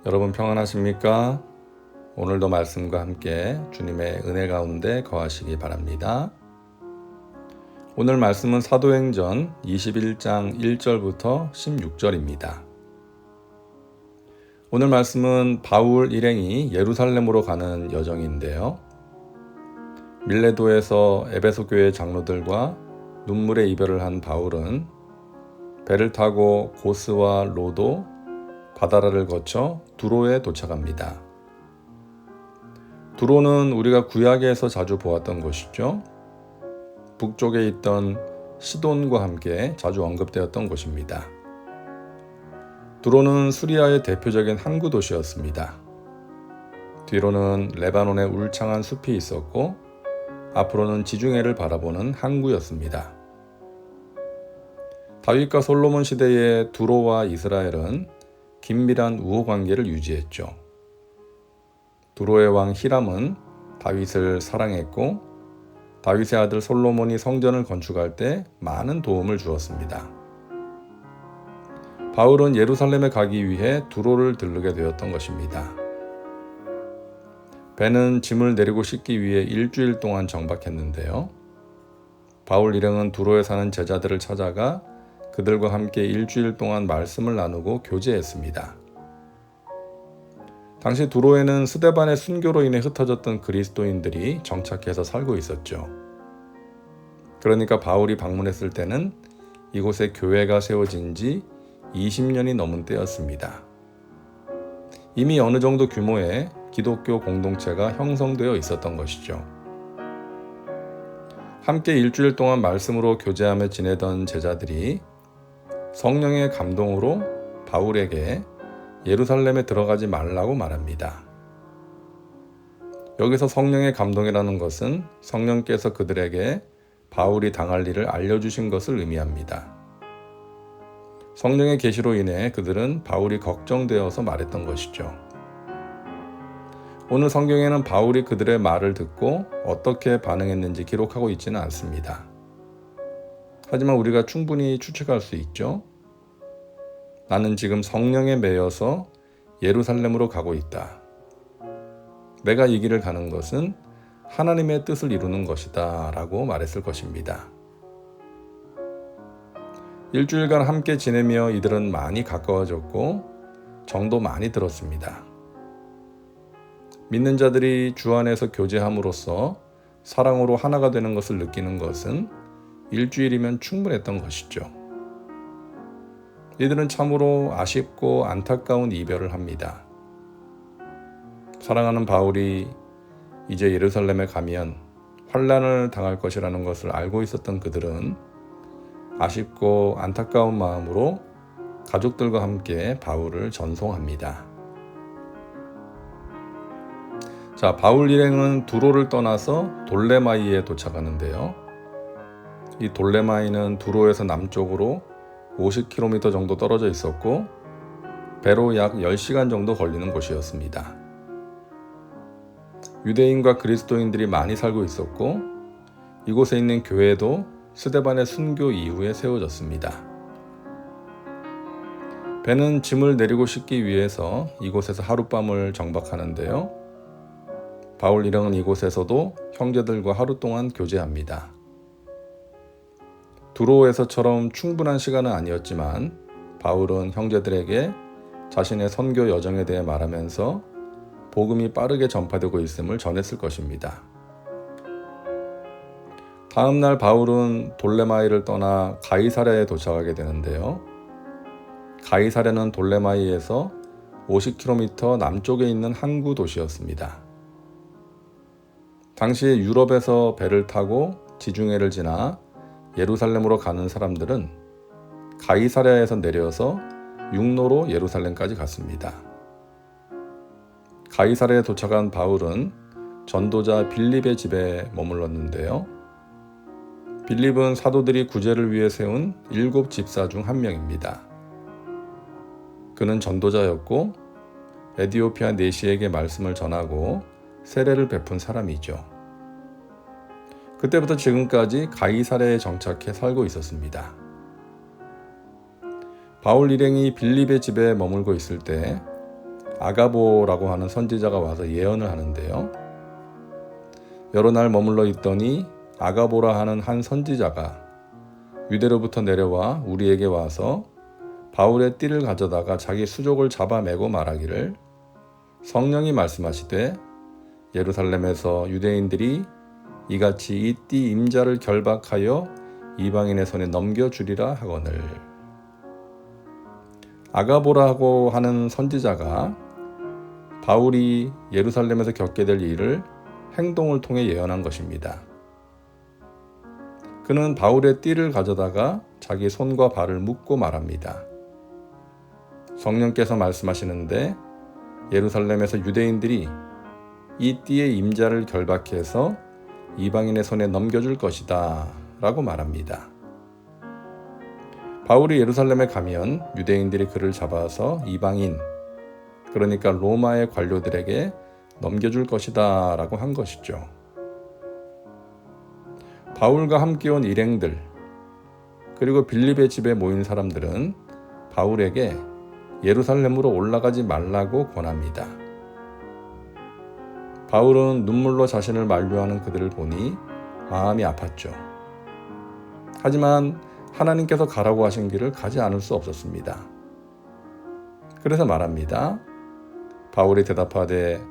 여러분 평안하십니까? 오늘도 말씀과 함께 주님의 은혜 가운데 거하시기 바랍니다. 오늘 말씀은 사도행전 21장 1절부터 16절입니다. 오늘 말씀은 바울 일행이 예루살렘으로 가는 여정인데요. 밀레도에서 에베소 교회 장로들과 눈물의 이별을 한 바울은 배를 타고 고스와 로도, 바다라를 거쳐 두로에 도착합니다. 두로는 우리가 구약에서 자주 보았던 곳이죠. 북쪽에 있던 시돈과 함께 자주 언급되었던 곳입니다. 두로는 수리아의 대표적인 항구 도시였습니다. 뒤로는 레바논의 울창한 숲이 있었고 앞으로는 지중해를 바라보는 항구였습니다. 다윗과 솔로몬 시대의 두로와 이스라엘은 긴밀한 우호 관계를 유지했죠. 두로의 왕 히람은 다윗을 사랑했고 다윗의 아들 솔로몬이 성전을 건축할 때 많은 도움을 주었습니다. 바울은 예루살렘에 가기 위해 두로를 들르게 되었던 것입니다. 배는 짐을 내리고 싣기 위해 일주일 동안 정박했는데요. 바울 일행은 두로에 사는 제자들을 찾아가 그들과 함께 일주일 동안 말씀을 나누고 교제했습니다. 당시 두로에는 스데반의 순교로 인해 흩어졌던 그리스도인들이 정착해서 살고 있었죠. 그러니까 바울이 방문했을 때는 이곳에 교회가 세워진 지 20년이 넘은 때였습니다. 이미 어느 정도 규모의 기독교 공동체가 형성되어 있었던 것이죠. 함께 일주일 동안 말씀으로 교제하며 지내던 제자들이 성령의 감동으로 바울에게 예루살렘에 들어가지 말라고 말합니다. 여기서 성령의 감동이라는 것은 성령께서 그들에게 바울이 당할 일을 알려주신 것을 의미합니다. 성령의 계시로 인해 그들은 바울이 걱정되어서 말했던 것이죠. 오늘 성경에는 바울이 그들의 말을 듣고 어떻게 반응했는지 기록하고 있지는 않습니다. 하지만 우리가 충분히 추측할 수 있죠. 나는 지금 성령에 매여서 예루살렘으로 가고 있다. 내가 이 길을 가는 것은 하나님의 뜻을 이루는 것이다 라고 말했을 것입니다. 일주일간 함께 지내며 이들은 많이 가까워졌고 정도 많이 들었습니다. 믿는 자들이 주 안에서 교제함으로써 사랑으로 하나가 되는 것을 느끼는 것은 일주일이면 충분했던 것이죠. 이들은 참으로 아쉽고 안타까운 이별을 합니다. 사랑하는 바울이 이제 예루살렘에 가면 환난을 당할 것이라는 것을 알고 있었던 그들은 아쉽고 안타까운 마음으로 가족들과 함께 바울을 전송합니다. 자, 바울 일행은 두로를 떠나서 돌레마이에 도착하는데요. 이 돌레마이는 두로에서 남쪽으로 50km 정도 떨어져 있었고 배로 약 10시간 정도 걸리는 곳이었습니다. 유대인과 그리스도인들이 많이 살고 있었고 이곳에 있는 교회도 스데반의 순교 이후에 세워졌습니다. 배는 짐을 내리고 싣기 위해서 이곳에서 하룻밤을 정박하는데요. 바울 일행은 이곳에서도 형제들과 하루 동안 교제합니다. 두로에서처럼 충분한 시간은 아니었지만 바울은 형제들에게 자신의 선교 여정에 대해 말하면서 복음이 빠르게 전파되고 있음을 전했을 것입니다. 다음 날 바울은 돌레마이를 떠나 가이사랴에 도착하게 되는데요. 가이사랴는 돌레마이에서 50km 남쪽에 있는 항구 도시였습니다. 당시 유럽에서 배를 타고 지중해를 지나 예루살렘으로 가는 사람들은 가이사랴에서 내려서 육로로 예루살렘까지 갔습니다. 가이사랴에 도착한 바울은 전도자 빌립의 집에 머물렀는데요. 빌립은 사도들이 구제를 위해 세운 7 집사 중 한 명입니다. 그는 전도자였고 에디오피아 내시에게 말씀을 전하고 세례를 베푼 사람이죠. 그때부터 지금까지 가이사랴에 정착해 살고 있었습니다. 바울 일행이 빌립의 집에 머물고 있을 때 아가보라고 하는 선지자가 와서 예언을 하는데요. 여러 날 머물러 있더니 아가보라 하는 한 선지자가 유대로부터 내려와 우리에게 와서 바울의 띠를 가져다가 자기 수족을 잡아매고 말하기를 성령이 말씀하시되 예루살렘에서 유대인들이 이같이 이 띠 임자를 결박하여 이방인의 손에 넘겨주리라 하거늘. 아가보라고 하는 선지자가 바울이 예루살렘에서 겪게 될 일을 행동을 통해 예언한 것입니다. 그는 바울의 띠를 가져다가 자기 손과 발을 묶고 말합니다. 성령께서 말씀하시는데 예루살렘에서 유대인들이 이 띠의 임자를 결박해서 이방인의 손에 넘겨줄 것이다 라고 말합니다. 바울이 예루살렘에 가면 유대인들이 그를 잡아서 이방인, 그러니까 로마의 관료들에게 넘겨줄 것이다 라고 한 것이죠. 바울과 함께 온 일행들, 그리고 빌립의 집에 모인 사람들은 바울에게 예루살렘으로 올라가지 말라고 권합니다. 바울은 눈물로 자신을 만류하는 그들을 보니 마음이 아팠죠. 하지만 하나님께서 가라고 하신 길을 가지 않을 수 없었습니다. 그래서 말합니다. 바울이 대답하되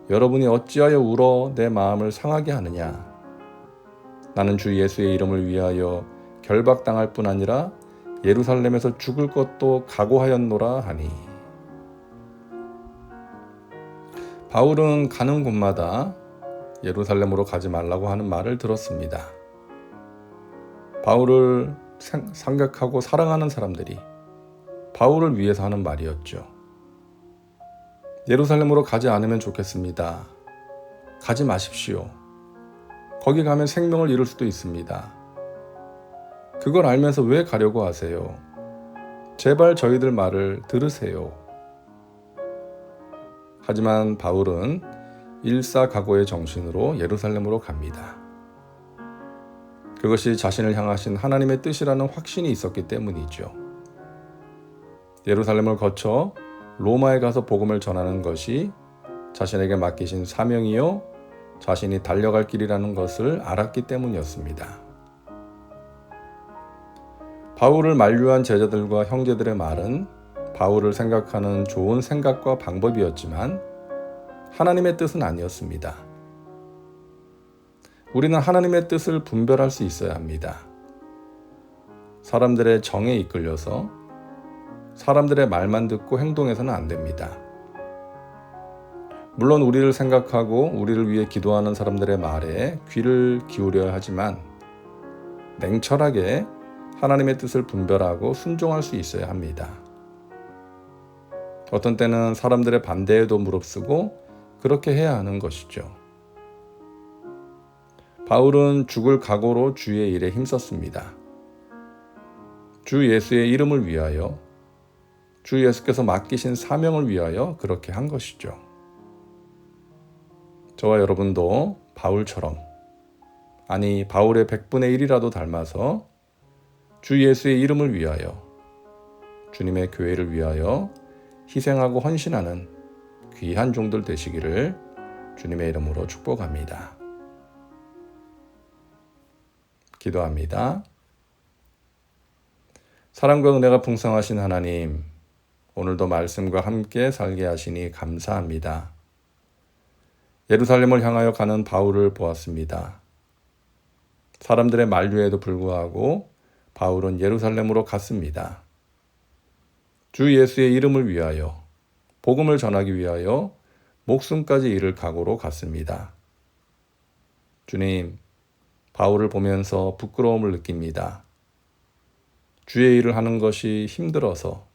여러분이 어찌하여 울어 내 마음을 상하게 하느냐. 나는 주 예수의 이름을 위하여 결박당할 뿐 아니라 예루살렘에서 죽을 것도 각오하였노라 하니. 바울은 가는 곳마다 예루살렘으로 가지 말라고 하는 말을 들었습니다. 바울을 생각하고 사랑하는 사람들이 바울을 위해서 하는 말이었죠. 예루살렘으로 가지 않으면 좋겠습니다. 가지 마십시오. 거기 가면 생명을 잃을 수도 있습니다. 그걸 알면서 왜 가려고 하세요? 제발 저희들 말을 들으세요. 하지만 바울은 일사각오의 정신으로 예루살렘으로 갑니다. 그것이 자신을 향하신 하나님의 뜻이라는 확신이 있었기 때문이죠. 예루살렘을 거쳐 로마에 가서 복음을 전하는 것이 자신에게 맡기신 사명이요 자신이 달려갈 길이라는 것을 알았기 때문이었습니다. 바울을 만류한 제자들과 형제들의 말은 바울을 생각하는 좋은 생각과 방법이었지만 하나님의 뜻은 아니었습니다. 우리는 하나님의 뜻을 분별할 수 있어야 합니다. 사람들의 정에 이끌려서 사람들의 말만 듣고 행동해서는 안 됩니다. 물론 우리를 생각하고 우리를 위해 기도하는 사람들의 말에 귀를 기울여야 하지만 냉철하게 하나님의 뜻을 분별하고 순종할 수 있어야 합니다. 어떤 때는 사람들의 반대에도 무릅쓰고 그렇게 해야 하는 것이죠. 바울은 죽을 각오로 주의 일에 힘썼습니다. 주 예수의 이름을 위하여, 주 예수께서 맡기신 사명을 위하여 그렇게 한 것이죠. 저와 여러분도 바울처럼, 아니 바울의 100분의 1이라도 닮아서 주 예수의 이름을 위하여, 주님의 교회를 위하여 희생하고 헌신하는 귀한 종들 되시기를 주님의 이름으로 축복합니다. 기도합니다. 사랑과 은혜가 풍성하신 하나님, 오늘도 말씀과 함께 살게 하시니 감사합니다. 예루살렘을 향하여 가는 바울을 보았습니다. 사람들의 만류에도 불구하고 바울은 예루살렘으로 갔습니다. 주 예수의 이름을 위하여, 복음을 전하기 위하여 목숨까지 잃을 각오로 갔습니다. 주님, 바울을 보면서 부끄러움을 느낍니다. 주의 일을 하는 것이 힘들어서,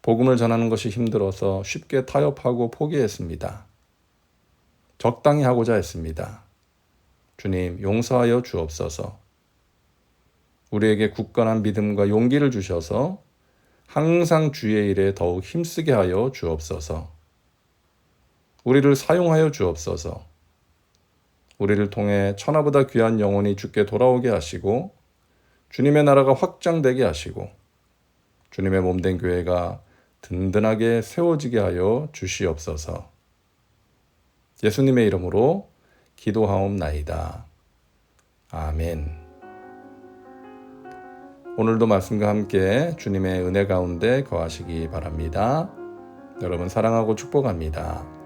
복음을 전하는 것이 힘들어서 쉽게 타협하고 포기했습니다. 적당히 하고자 했습니다. 주님, 용서하여 주옵소서. 우리에게 굳건한 믿음과 용기를 주셔서 항상 주의 일에 더욱 힘쓰게 하여 주옵소서. 우리를 사용하여 주옵소서. 우리를 통해 천하보다 귀한 영혼이 주께 돌아오게 하시고 주님의 나라가 확장되게 하시고 주님의 몸된 교회가 든든하게 세워지게 하여 주시옵소서. 예수님의 이름으로 기도하옵나이다. 아멘. 오늘도 말씀과 함께 주님의 은혜 가운데 거하시기 바랍니다. 여러분 사랑하고 축복합니다.